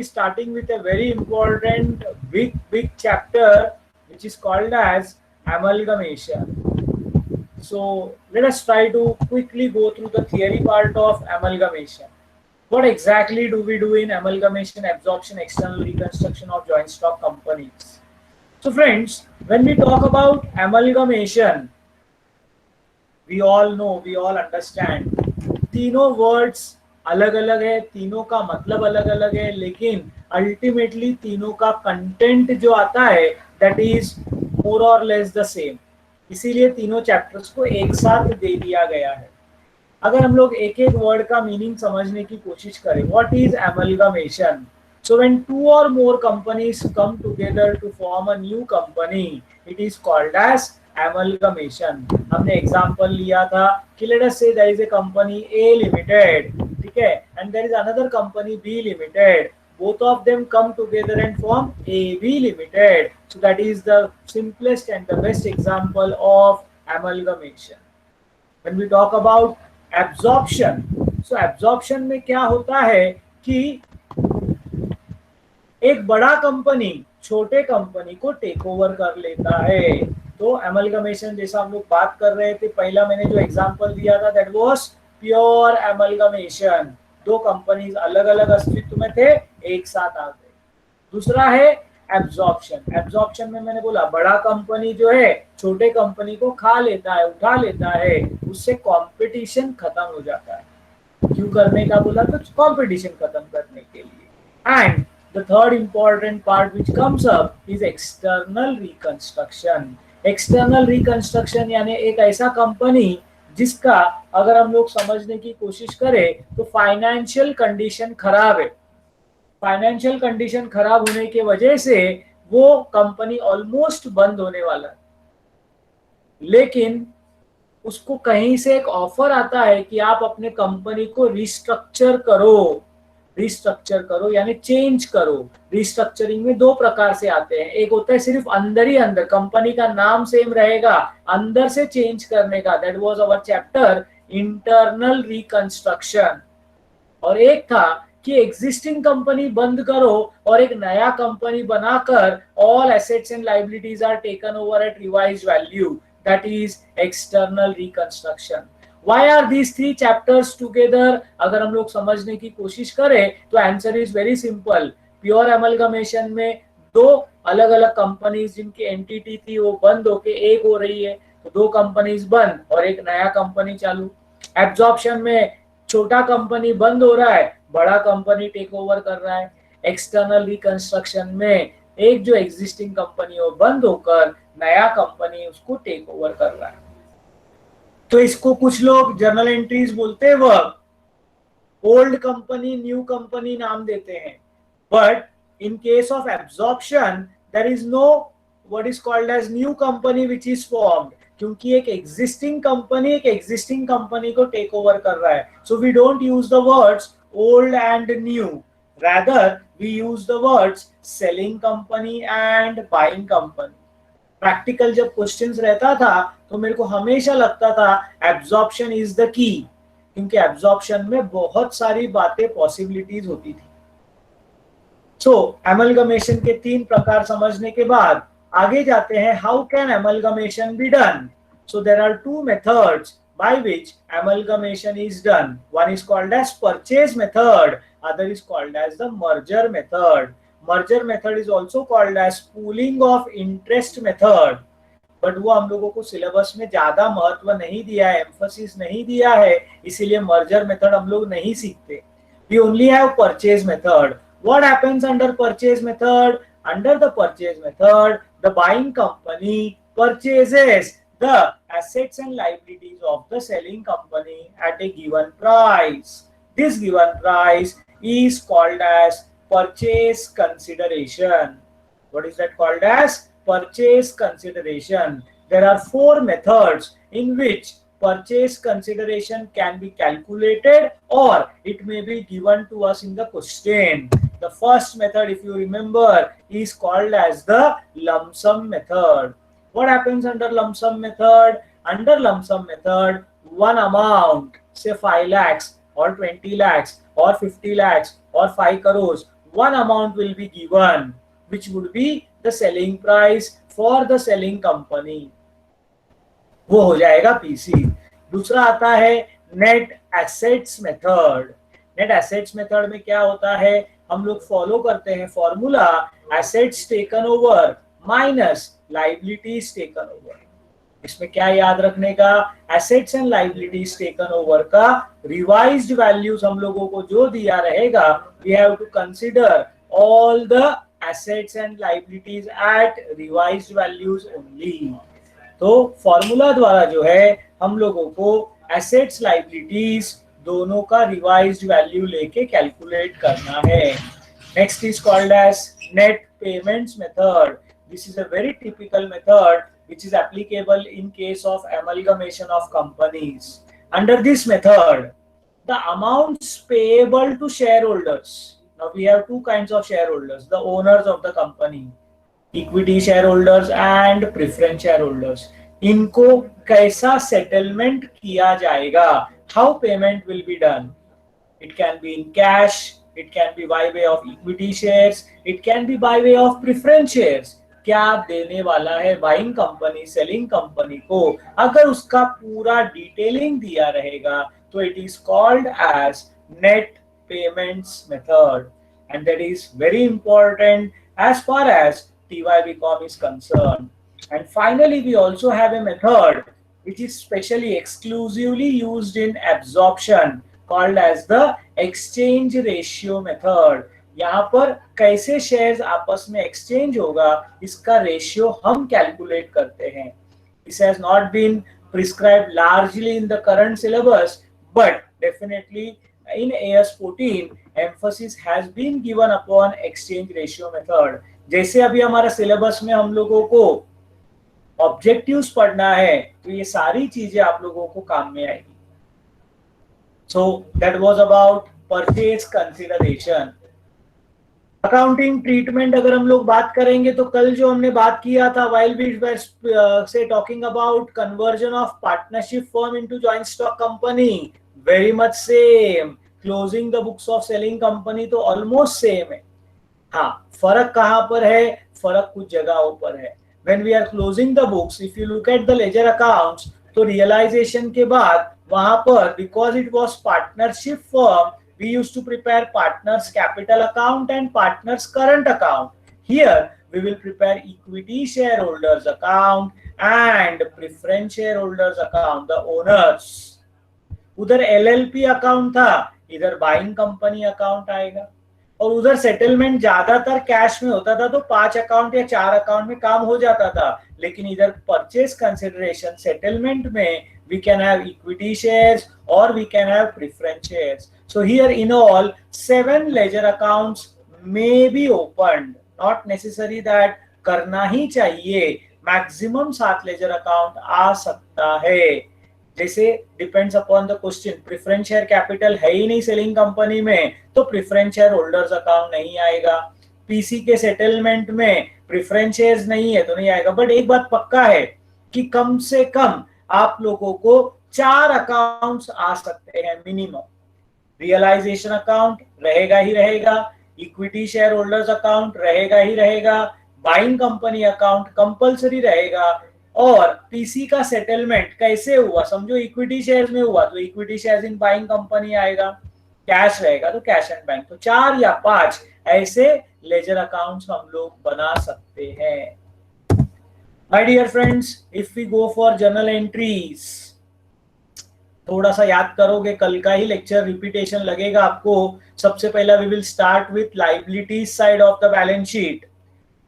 starting with a very important big chapter which is called as amalgamation. So let us try to quickly go through the theory part of amalgamation. What exactly do we do in amalgamation, absorption, external reconstruction of joint stock companies? So friends, when we talk about amalgamation, we all know, we all understand, तीनों words अलग अलग है, तीनों का मतलब अलग अलग है, लेकिन अल्टीमेटली तीनों का कंटेंट जो आता है दैट इज मोर और लेस द सेम. इसीलिए तीनों चैप्टर्स को एक साथ दे दिया गया है. अगर हम लोग एक एक वर्ड का मीनिंग समझने की कोशिश करें, what is amalgamation? So when two और more companies come together to form a new company, it is called as amalgamation. हमने एग्जांपल लिया था कि let us say there is a company A limited, ठीक है, and there is another company B limited. Both of them come together and form AB Limited. So that is the simplest and the best example of amalgamation. When we talk about absorption, so absorption में क्या होता है कि एक बड़ा company छोटे company को take over कर लेता है. तो एमलगमेशन जैसा हम लोग बात कर रहे थे, पहला मैंने जो एग्जांपल दिया था दैट वाज प्योर एमलगमेशन. दो कंपनीज अलग अलग अस्तित्व में थे, एक साथ आ गए. दूसरा है एब्जॉर्प्शन. एब्जॉर्प्शन में मैंने बोला बड़ा कंपनी जो है छोटे कंपनी को खा लेता है, उठा लेता है, उससे कंपटीशन खत्म हो जाता है. क्यों करने का बोला? तो कंपटीशन खत्म करने के लिए. And the third important part which comes up is external reconstruction. External reconstruction यानी एक ऐसा कंपनी जिसका अगर हम लोग समझने की कोशिश करें तो फाइनेंशियल कंडीशन खराब है. फाइनेंशियल कंडीशन खराब होने की वजह से वो कंपनी ऑलमोस्ट बंद होने वाला है, लेकिन उसको कहीं से एक ऑफर आता है कि आप अपने कंपनी को रिस्ट्रक्चर करो. रिस्ट्रक्चर करो यानी चेंज करो. रिस्ट्रक्चरिंग में दो प्रकार से आते हैं. एक होता है सिर्फ अंदर ही अंदर, कंपनी का नाम सेम रहेगा, अंदर से चेंज करने का, that was our chapter internal reconstruction. और एक था कि एग्जिस्टिंग कंपनी बंद करो और एक नया कंपनी बनाकर all assets and liabilities are taken over at revised value, that is external reconstruction. Why are these three chapters together? अगर हम लोग समझने की कोशिश करें तो answer is very simple. Pure amalgamation में दो अलग अलग कंपनीज जिनकी एंटिटी थी वो बंद होके एक हो रही है, तो दो कंपनीज बंद और एक नया कंपनी चालू. एब्जॉर्प्शन में छोटा कंपनी बंद हो रहा है, बड़ा कंपनी टेक ओवर कर रहा है. एक्सटर्नल रिकंस्ट्रक्शन में एक जो एग्जिस्टिंग कंपनी हो बंद होकर नया कंपनी उसको टेक ओवर कर रहा है. तो इसको कुछ लोग जर्नल एंट्रीज बोलते वक्त ओल्ड कंपनी न्यू कंपनी नाम देते हैं. But in case of absorption there is no what is called as new company which is formed, क्योंकि एक एग्जिस्टिंग कंपनी को टेक ओवर कर रहा है. So we don't use the words old and new, rather we use the words selling company and buying company. Practical जब questions रहता था तो मेरे को हमेशा लगता था एब्जॉर्प्शन इज द की, क्योंकि एब्जॉर्प्शन में बहुत सारी बातें पॉसिबिलिटीज होती थी. सो एमलगमेशन के तीन प्रकार समझने के बाद आगे जाते हैं. How can amalgamation be done? So there are two methods by which amalgamation is done. One is called as purchase method, other is called as the merger method. Merger method is also called as pooling of interest method. But वो हम लोगों को syllabus में ज्यादा महत्व नहीं दिया है, एम्फोसिस नहीं दिया है, इसीलिए मर्जर मेथड हम लोग नहीं सीखते. We only have purchase method. What happens under purchase method? Under the purchase method the buying company purchases the assets and liabilities of the selling company at a given price. This given price is called as purchase consideration. What is that called as? Purchase consideration. There are four methods in which purchase consideration can be calculated or it may be given to us in the question. The first method, if you remember, is called as the lump sum method. What happens under lump sum method? Under lump sum method, one amount, say 5 lakhs or 20 lakhs or 50 lakhs or 5 crores, one amount will be given, which would be the selling price for the selling company. वो हो जाएगा PC. दूसरा आता है net assets method. Net assets method में क्या होता है, हम लोग फॉलो करते हैं formula assets taken over minus liabilities taken over. इसमें क्या याद रखने का, assets and liabilities taken over का रिवाइज्ड वैल्यूज हम लोगों को जो दिया रहेगा, we have to consider all the assets and liabilities at revised values only. तो फॉर्मूला द्वारा जो है हम लोगों को एसेट्स लाइबिलिटीज दोनों का रिवाइज्ड वैल्यू लेके कैलकुलेट करना है. Next is called as net payments method. This is a very typical method which is applicable in case of amalgamation of companies. Under this method, the amounts payable to shareholders. Now we have two kinds of shareholders, the owners of the company, equity shareholders and preference shareholders. इनको कैसा settlement किया जाएगा, how payment will be done. It can be in cash, it can be by way of equity shares, it can be by way of preference shares. क्या देने वाला है buying company selling company को, अगर उसका पूरा डिटेलिंग दिया रहेगा तो it is called as net payments method. And that is very important as far as TYBCom is concerned. And finally we also have a method which is specially exclusively used in absorption called as the exchange ratio method. यहाँ पर कैसे shares आपस में exchange होगा, इसका ratio हम calculate करते हैं. This has not been prescribed largely in the current syllabus, but definitely in AS14 emphasis has been given upon exchange ratio method. जैसे अभी हमारा सिलेबस में हम लोगों को ऑब्जेक्टिव्स पढ़ना है, तो ये सारी चीजें आप लोगों को काम में आएगी. So that was about purchase consideration. Accounting treatment अगर हम लोग बात करेंगे तो कल जो हमने बात किया था, while we were say talking about conversion of partnership firm into joint stock company, very much same. Closing the books of selling company तो almost same है. हाँ, फर्क कहाँ पर है, फर्क कुछ जगहों पर है. When we are closing the books, if you look at the ledger accounts, तो realization के बाद वहां पर because it was partnership firm, we used to prepare partners capital account and partners current account. Here we will prepare equity shareholders account and preference shareholders account, the owners. उधर LLP account था, इधर buying company account आएगा. और उधर settlement ज्यादातर cash में होता था, तो 5 अकाउंट या 4 अकाउंट में काम हो जाता था. लेकिन इधर परचेज कंसिडरेशन सेटलमेंट में we can have equity shares or we can have preference shares. So here in all 7 ledger accounts may be opened. Not necessary that करना ही चाहिए, मैक्सिमम 7 ledger account आ सकता है. जैसे depends upon the question. Preference share capital है ही नहीं selling company में, तो preference share holders account नहीं आएगा. पीसी के सेटलमेंट में प्रेफरेंस शेयर्स नहीं है तो नहीं आएगा. बट एक बात पक्का है कि कम से कम आप लोगों को 4 अकाउंट्स आ सकते हैं मिनिमम. रियलाइजेशन अकाउंट रहेगा ही रहेगा, इक्विटी शेयर होल्डर्स अकाउंट रहेगा ही रहेगा, बाइंग कंपनी अकाउंट कंपलसरी रहेगा. और पीसी का सेटलमेंट कैसे हुआ, समझो इक्विटी शेयर्स में हुआ तो equity shares in buying company आएगा, कैश रहेगा तो कैश एंड बैंक. तो 4 या 5 ऐसे लेजर अकाउंट्स हम लोग बना सकते हैं. My dear friends, if we go for journal entries, थोड़ा सा याद करोगे, कल का ही लेक्चर रिपीटेशन लगेगा आपको. सबसे पहला we will start with liabilities side of the balance sheet.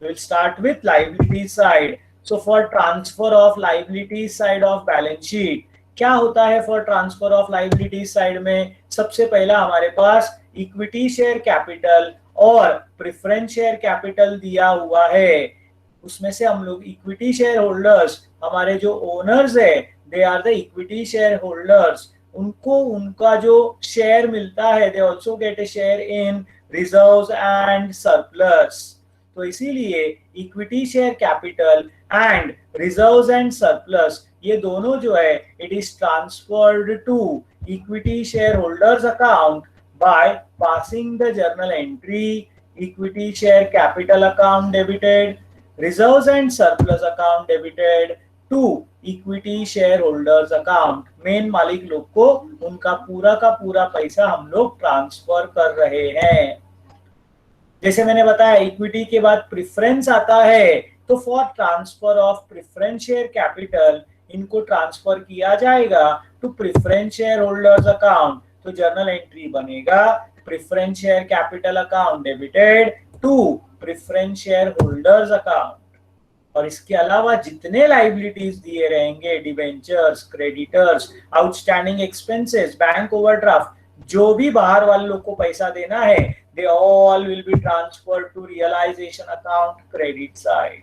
We will start with liabilities side. So for transfer of liabilities side of balance sheet, क्या होता है for transfer of liabilities side में? सबसे पहला हमारे पास इक्विटी शेयर कैपिटल और preference share capital दिया हुआ है. उसमें से हम लोग इक्विटी शेयर होल्डर्स, हमारे जो ओनर्स है, they are the equity share holders, उनको उनका जो शेयर मिलता है, they also get a share in reserves and surplus. तो इसीलिए equity share capital and reserves and surplus, ये दोनों जो है it is transferred to equity share holders account by passing the journal entry equity share capital account debited, reserves and surplus account debited to equity shareholders account। Main मालिक लोग को उनका पूरा का पूरा पैसा हम लोग ट्रांसफर कर रहे हैं। जैसे मैंने बताया इक्विटी के बाद प्रेफरेंस आता है, तो for transfer of preference share capital इनको ट्रांसफर किया जाएगा to preference share holders account. तो जर्नल एंट्री बनेगा preference share capital account debited to preference share holders account. और इसके अलावा जितने लाइबिलिटीज दिए रहेंगे, debentures, creditors, outstanding expenses, bank overdraft, जो भी बाहर वाले लोग को पैसा देना है, they all will be transferred to realization account credit side।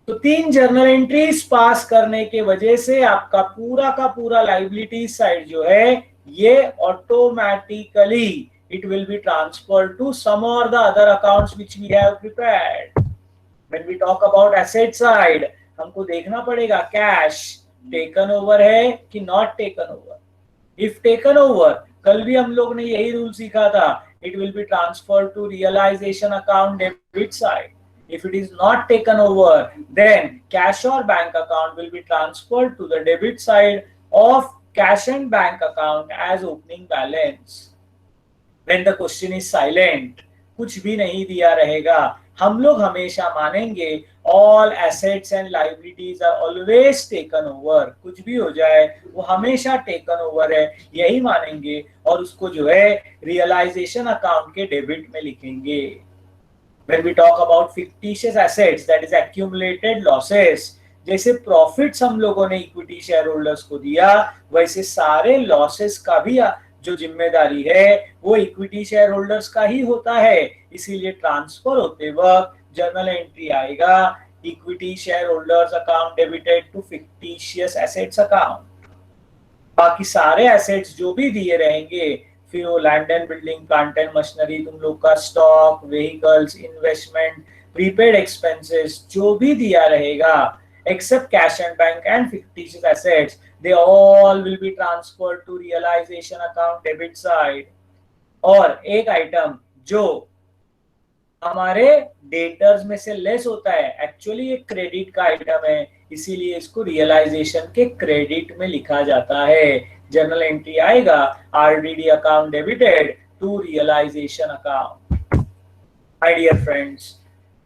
तो 3 जर्नल एंट्रीज पास करने के वजह से आपका पूरा का पूरा लाइबिलिटी साइड जो है ये automatically it will be transferred to some or the other accounts which we have prepared। When we talk about asset side, हमको देखना पड़ेगा कैश टेकन ओवर है कि not taken over. If taken over, कल भी हम लोग ने यही रूल सीखा था, it will be transferred to realization account debit side। If it is not taken over, then cash or bank account will be transferred to the debit side of cash and bank account as opening balance। When the question is silent, कुछ भी नहीं दिया रहेगा, हम लोग हमेशा मानेंगे all assets and liabilities are always taken over। कुछ भी हो जाए वो हमेशा taken over है, यही मानेंगे और उसको जो है realization account के डेबिट में लिखेंगे। When we talk about fictitious assets, that is accumulated losses, जैसे प्रॉफिट्स हम लोगों ने इक्विटी शेयर होल्डर्स को दिया, वैसे सारे लॉसेस का भी जो जिम्मेदारी है वो इक्विटी शेयर होल्डर्स का ही होता है। इसीलिए ट्रांसफर होते वक्त जर्नल एंट्री आएगा equity share holders account debited to fictitious assets account. बाकी सारे एसेट्स जो भी दिए रहेंगे, फिर वो land and building, plant and machinery, तुम लोग का stock, vehicles, investment, prepaid expenses, जो भी दिया रहेगा except cash and bank and fictitious assets, they all will be transferred to realization account debit side। और एक आइटम जो हमारे डेटर्स में से लेस होता है, एक्चुअली ये क्रेडिट का आइटम है, इसीलिए इसको रियलाइजेशन के क्रेडिट में लिखा जाता है। जर्नल एंट्री आएगा RDD account debited to realisation account. My dear friends,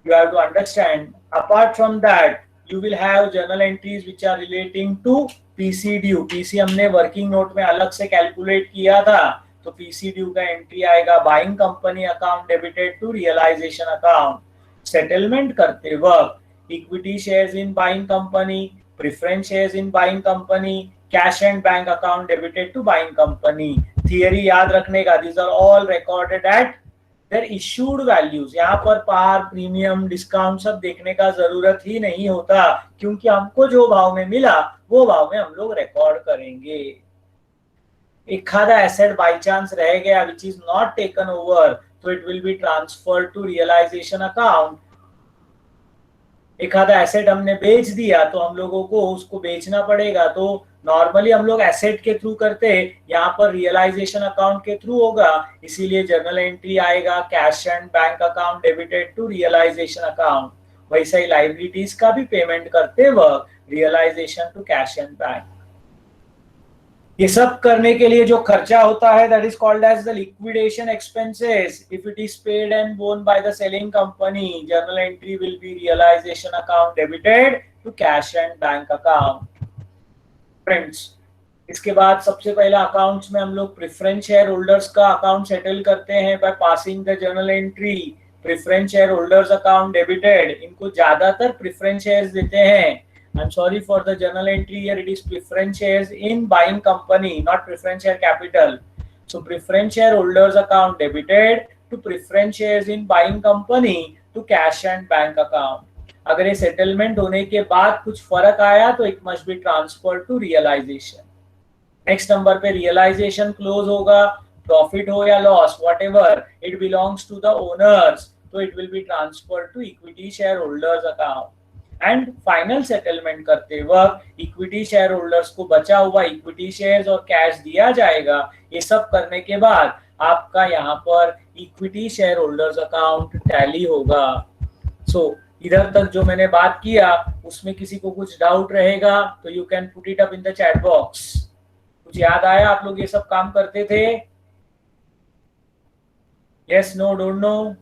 you have to understand, apart from that you will have journal entries which are relating to PC due। PC हमने working note में अलग से calculate किया था, तो PC due का entry आएगा buying company account debited to realisation account. Settlement करते वक्त equity shares in buying company, preference shares in buying company, cash and bank account debited to buying company. Theory याद रखने का, these are all recorded at their issued values। यहाँ पर पार, premium, discount सब देखने का जरूरत ही नहीं होता, क्योंकि हमको जो भाव में मिला वो भाव में हम लोग रिकॉर्ड करेंगे। एक आधा एसेट बाय चांस रह गया which is not taken over, तो it will be transferred to realization account। एक आधा एसेट हमने बेच दिया तो हम लोगों को उसको बेचना पड़ेगा, तो नॉर्मली हम लोग एसेट के थ्रू करते हैं, यहाँ पर रियलाइजेशन अकाउंट के थ्रू होगा, इसीलिए जर्नल एंट्री आएगा cash and bank account debited to realisation account. वैसे ही लाइबिलिटीज का भी पेमेंट करते वक्त realisation to cash and bank. ये सब करने के लिए जो खर्चा होता है that is called as the liquidation expenses. If it is paid and borne by the selling company, journal entry will be realisation account debited to cash and bank account. Friends, इसके बाद सबसे पहला अकाउंट्स में हम लोग preference share holders का account settle करते हैं bye passing the journal entry preference share holders account debited. इनको ज्यादातर प्रेफरेंस शेयर्स देते हैं। I'm sorry for the journal entry here, it is preference shares in buying company, not preference share capital। So preference share holders account debited to preference shares in buying company to cash and bank account। अगर ये settlement होने के बाद कुछ फर्क आया तो it must be transferred to realization। Next number पे रियलाइजेशन क्लोज होगा, प्रॉफिट हो या loss, whatever it belongs to the owners, तो it will be transferred to equity shareholders account। And final settlement करते वक्त इक्विटी शेयर होल्डर्स को बचा हुआ इक्विटी शेयर्स और कैश दिया जाएगा। ये सब करने के बाद आपका यहाँ पर equity share holders account tally होगा। सो इधर तक जो मैंने बात किया उसमें किसी को कुछ डाउट रहेगा तो you can put it up in the chat box. कुछ याद आया? आप लोग ये सब काम करते थे? Yes, no, don't know?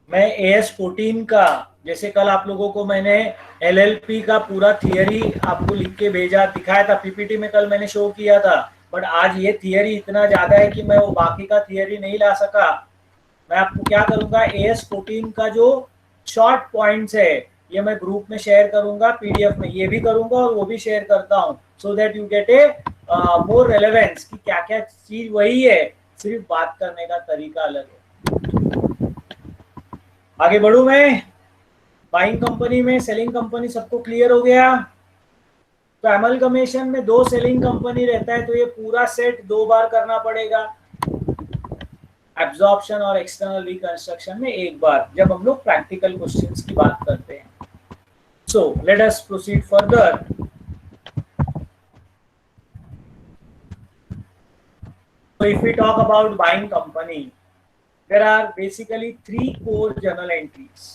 मैं AS14 का, जैसे कल आप लोगों को मैंने LLP का पूरा थियरी आपको लिख के भेजा, दिखाया था पीपीटी में, कल मैंने शो किया था। बट आज ये थियरी इतना ज्यादा है कि मैं वो बाकी का थियरी नहीं ला सका। मैं आपको क्या करूंगा, AS14 का जो शॉर्ट पॉइंट्स है ये मैं ग्रुप में शेयर करूंगा, PDF में ये भी करूंगा और वो भी शेयर करता हूँ, so that you get A more relevance कि क्या क्या चीज वही है, सिर्फ बात करने का तरीका अलग है। आगे बढ़ू मैं? बाइंग कंपनी में सेलिंग कंपनी सबको क्लियर हो गया? तो एमलगमेशन में 2 सेलिंग कंपनी रहता है तो ये पूरा सेट 2 बार करना पड़ेगा। एब्जॉर्प्शन और एक्सटर्नल रिकंस्ट्रक्शन में 1 बार, जब हम लोग प्रैक्टिकल क्वेश्चंस की बात करते हैं। So let us proceed further. So if we talk about buying company, there are basically 3 core journal entries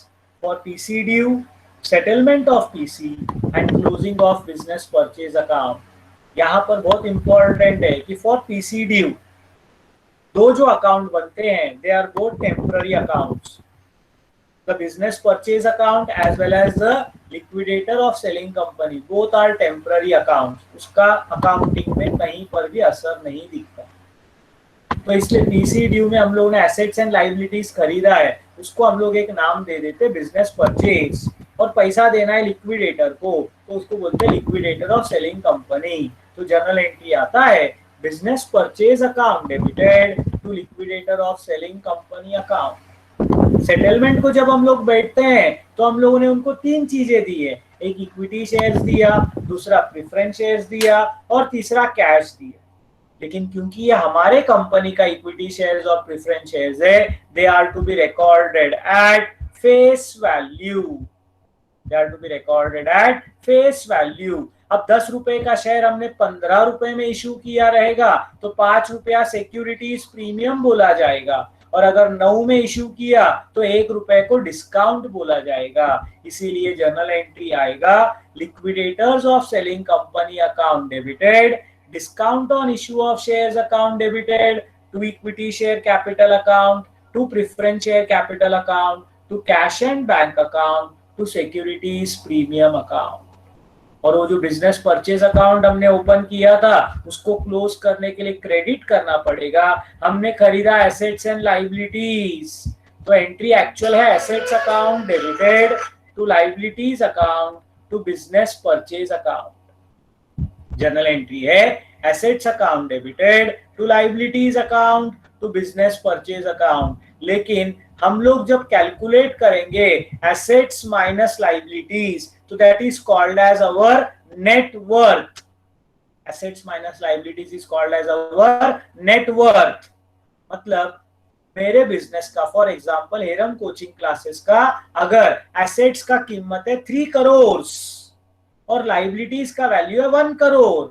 for PC due, settlement of PC and closing of business purchase account. यहाँ पर बहुत important है कि for PC due 2 जो account बनते हैं they are both temporary accounts, the business purchase account as well as the liquidator of selling company, both are temporary accounts. उसका accounting में कहीं पर भी असर नहीं दिखता। तो इसलिए पीसी ड्यू में हम लोगों ने एसेट्स एंड लाइबिलिटीज खरीदा है, उसको हम लोग एक नाम दे देते हैं बिजनेस परचेज, और पैसा देना है लिक्विडेटर को तो उसको बोलते हैं लिक्विडेटर ऑफ सेलिंग कंपनी। तो जर्नल एंट्री आता है business purchase account debited to liquidator of selling company account. Settlement को जब हम लोग बैठते हैं तो हम लोगों ने उनको 3 चीजें दी है, एक इक्विटी शेयर्स दिया, दूसरा प्रेफरेंस शेयर्स दिया और तीसरा कैश दिया। लेकिन क्योंकि ये हमारे कंपनी का इक्विटी शेयर्स और प्रेफरेंस शेयर्स है, they are to be recorded at face value, they are to be recorded at face value. अब 10 रुपए का शेयर हमने 15 रुपए में इश्यू किया रहेगा तो 5 रुपया सिक्योरिटीज प्रीमियम बोला जाएगा, और अगर 9 में इश्यू किया तो 1 रुपए को डिस्काउंट बोला जाएगा। इसीलिए जर्नल एंट्री आएगा liquidators of selling company account debited, discount on issue of shares account debited to equity share capital account, to preference share capital account, to cash and bank account, to securities premium account। और वो जो business purchase account हमने open किया था उसको close करने के लिए क्रेडिट करना पड़ेगा। हमने खरीदा एसेट्स एंड लाइबिलिटीज, तो एंट्री एक्चुअल है assets account debited to liabilities account to business purchase account. Journal entry है assets account debited to liabilities account to business purchase account. लेकिन हम लोग जब कैलकुलेट करेंगे एसेट्स माइनस लाइबिलिटीज तो that is called as our net worth. Assets minus liabilities is called as our net worth. मतलब मेरे business का, for example Heram coaching classes का, अगर एसेट्स का कीमत है 3 करोड़ और लाइबिलिटीज का वैल्यू है 1 करोड़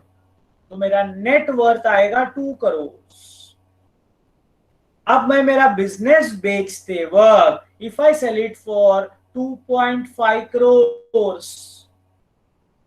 तो मेरा नेट वर्थ आएगा 2 करोड़। अब मैं मेरा बिजनेस बेचते वक्त if I sell it for 2.5 crore,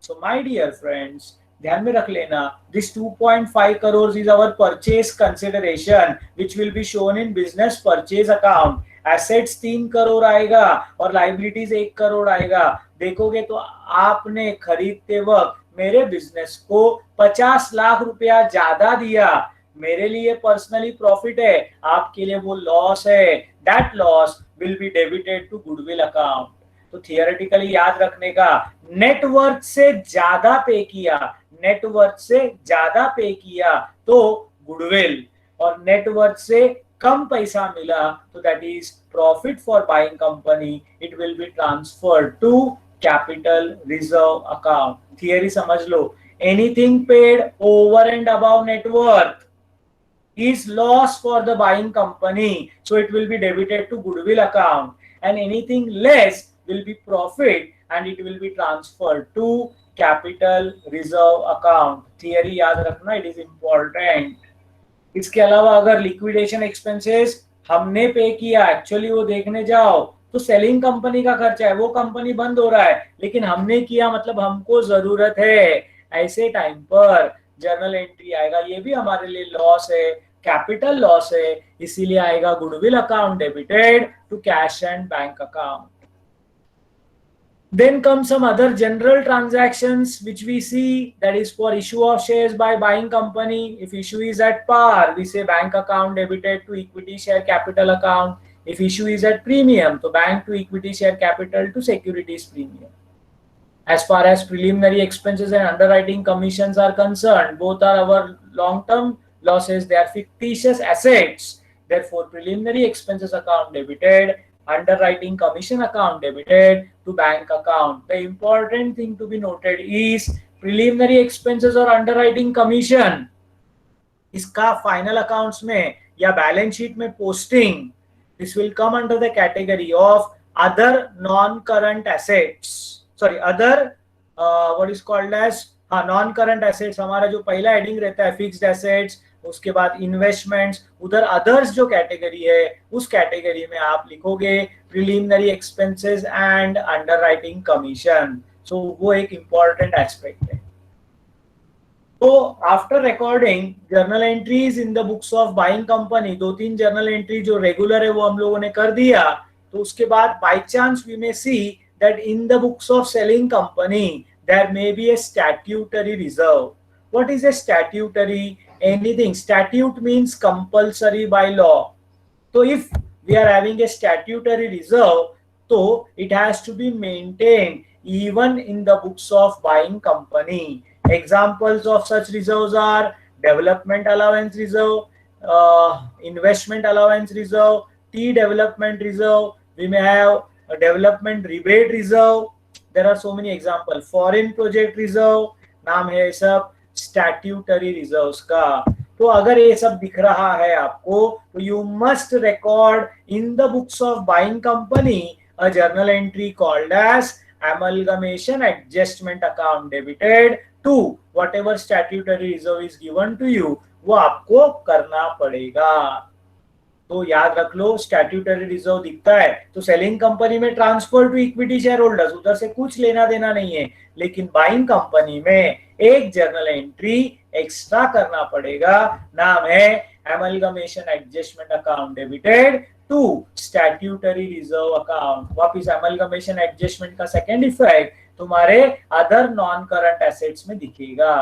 so my dear friends ध्यान में रख लेना, this 2.5 crore is our purchase consideration which will be shown in business purchase account. Assets 3 crore आएगा और लाइबिलिटीज 1 करोड़ आएगा। देखोगे तो आपने खरीदते वक्त मेरे बिजनेस को 50 लाख रुपया ज्यादा दिया। मेरे लिए पर्सनली प्रॉफिट है, आपके लिए वो लॉस है। That loss will be debited to goodwill account. तो थियोरेटिकली याद रखने का, नेटवर्थ से ज्यादा पे किया, नेटवर्थ से ज्यादा पे किया तो गुडविल, और नेटवर्थ से कम पैसा मिला तो that is profit for buying company, it will be transferred to capital reserve account. Theory समझ लो, anything paid over and above net worth is loss for the buying company, so it will be debited to goodwill account, and anything less will be profit and it will be transferred to capital reserve account. Theory याद रखना, it is important. इसके अलावा अगर liquidation expenses हमने पे किया, actually वो देखने जाओ तो सेलिंग कंपनी का खर्चा है, वो कंपनी बंद हो रहा है लेकिन हमने किया, मतलब हमको जरूरत है, ऐसे टाइम पर जर्नल एंट्री आएगा, ये भी हमारे लिए लॉस है, कैपिटल लॉस है, इसीलिए आएगा goodwill account debited to cash and bank account. Then come some other general transactions which we see, that is for issue of shares by buying company. If issue is at par, we say bank account debited to equity share capital account. If issue is at premium, so bank to equity share capital to securities premium. As far as preliminary expenses and underwriting commissions are concerned, both are our long-term losses. They are fictitious assets. Therefore, preliminary expenses account debited, underwriting commission account debited to bank account. The important thing to be noted is preliminary expenses or underwriting commission, इसका final accounts में या balance sheet में posting, this will come under the category of other non current assets, sorry other what is called as non current assets. हमारा जो पहला heading रहता है fixed assets, उसके बाद इन्वेस्टमेंट्स, उधर अदर्स जो कैटेगरी है उस कैटेगरी में आप लिखोगे preliminary expenses and underwriting commission. So वो एक इंपॉर्टेंट एस्पेक्ट है. तो after recording journal entries in the books of buying company, 2-3 journal entry जो रेगुलर है वो हम लोगों ने कर दिया. तो उसके बाद by chance we may see that in the books of selling company there may be a statutory reserve. What is a statutory? Anything. Statute means compulsory by law. So if we are having a statutory reserve, so it has to be maintained even in the books of buying company. Examples of such reserves are development allowance reserve, investment allowance reserve, T development reserve. We may have a development rebate reserve. There are so many examples. Foreign project reserve, नाम है सब statutory reserves का. तो अगर ये सब दिख रहा है आपको, तो you must record in the books of buying company a journal entry called as amalgamation adjustment account debited to whatever statutory reserve is given to you, वो आपको करना पड़ेगा. तो याद रख लो, स्टैट्यूटरी रिजर्व दिखता है तो सेलिंग कंपनी में transfer to equity share holders, उधर से कुछ लेना देना नहीं है, लेकिन बाइंग कंपनी में एक जर्नल एंट्री एक्स्ट्रा करना पड़ेगा, नाम है amalgamation adjustment account debited to statutory reserve account. वापिस एमलगमेशन एडजस्टमेंट का सेकेंड इफेक्ट तुम्हारे अदर नॉन करंट एसेट्स में दिखेगा.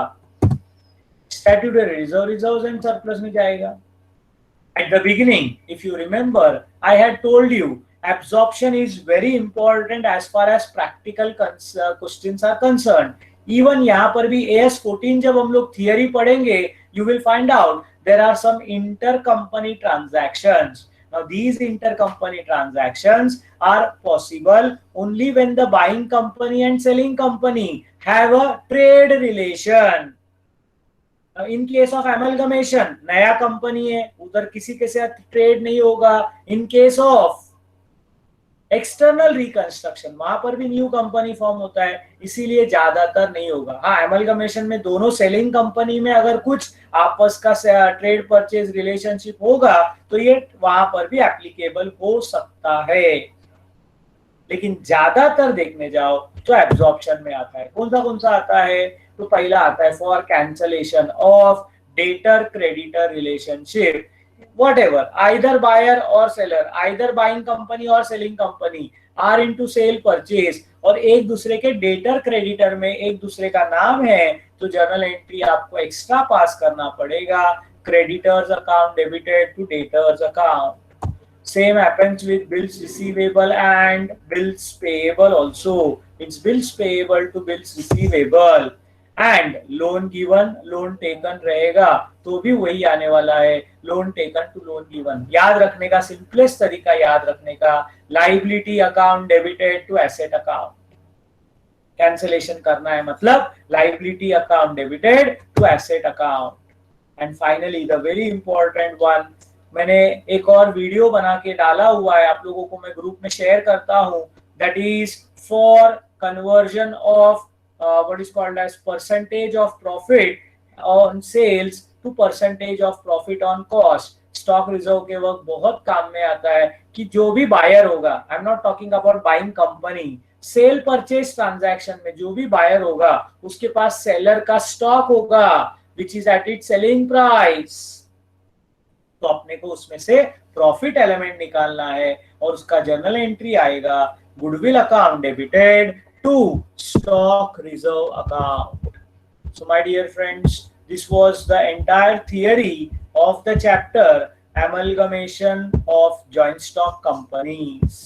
स्टैट्यूटरी रिजर्व एंड सरप्लस में जाएगा. At the beginning, if you remember, I had told you absorption is very important as far as practical questions are concerned. Even यहाँ पर भी AS14 जब हम लोग थियरी पढ़ेंगे, you will find out there are some intercompany transactions. Now these intercompany transactions are possible only when the buying company and selling company have a trade relation. In case of amalgamation नया company है, उधर किसी के साथ trade नहीं होगा. इन case of external reconstruction, वहां पर भी न्यू कंपनी फॉर्म होता है, इसीलिए ज्यादातर नहीं होगा. हाँ, एमलगमेशन में दोनों सेलिंग कंपनी में अगर कुछ आपस का ट्रेड परचेज रिलेशनशिप होगा तो ये वहां पर भी एप्लीकेबल हो सकता है, लेकिन ज्यादातर देखने जाओ तो एब्जॉर्प्शन में आता है. कौन सा आता है? तो पहला आता है for cancellation of debtor creditor relationship. whatever, either buyer or seller, either buying company or selling company are into sale purchase और एक दूसरे के डेटर क्रेडिटर में एक दूसरे का नाम है, तो जर्नल एंट्री आपको एक्स्ट्रा पास करना पड़ेगा. Creditors account debited to debtors account. Same happens with bills receivable and bills payable also. It's bills payable to bills receivable. And loan given, loan taken रहेगा तो भी वही आने वाला है, loan taken to loan given. याद रखने का सिंपलेस्ट तरीका याद रखने का, liability account debited to asset account. Cancellation करना है, मतलब liability account debited to asset account. And finally the very important one, मैंने एक और वीडियो बना के डाला हुआ है, आप लोगों को मैं ग्रुप में शेयर करता हूं, that is for conversion of what is called as percentage of profit on sales to percentage of profit on cost. Stock reserve के वक्त बहुत काम में आता है कि जो भी बायर होगा, I am not talking about buying company, cell purchase transaction में जो भी बायर होगा उसके पास सेलर का स्टॉक होगा which is at it selling price, तो अपने को उसमें से प्रॉफिट एलिमेंट निकालना है और उसका जर्नल एंट्री आएगा goodwill account debited to stock reserve account. So my dear friends, this was the entire theory of the chapter amalgamation of joint stock companies.